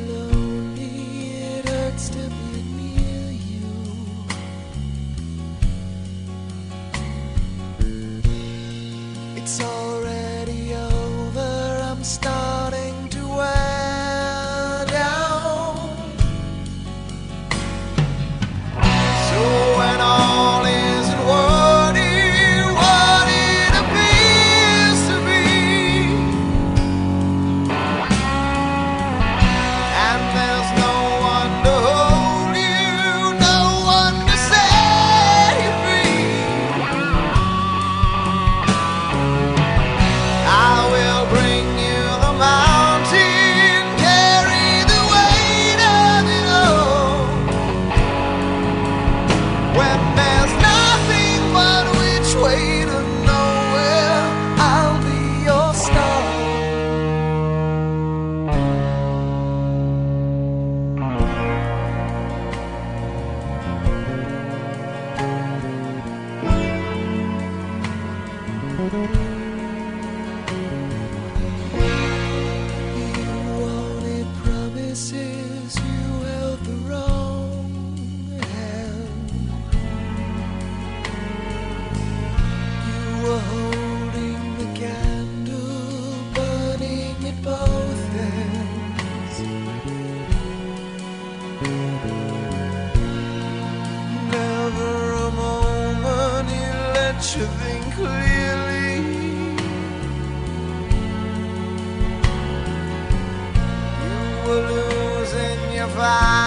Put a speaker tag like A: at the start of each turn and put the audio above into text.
A: lonely, it hurts to be near you. It's already over, I'm starting to wear down. So when all isn't what it appears to be, and there's no one to hold you, no one to set you free, I will bring you the mountain, carry the weight of it all. When there's nothing but which way to nowhere, I'll be your star. You wanted promises, you held the wrong hand. You were holding the candle, burning at both ends. Never a moment you let you think clearly. You were losing your fight.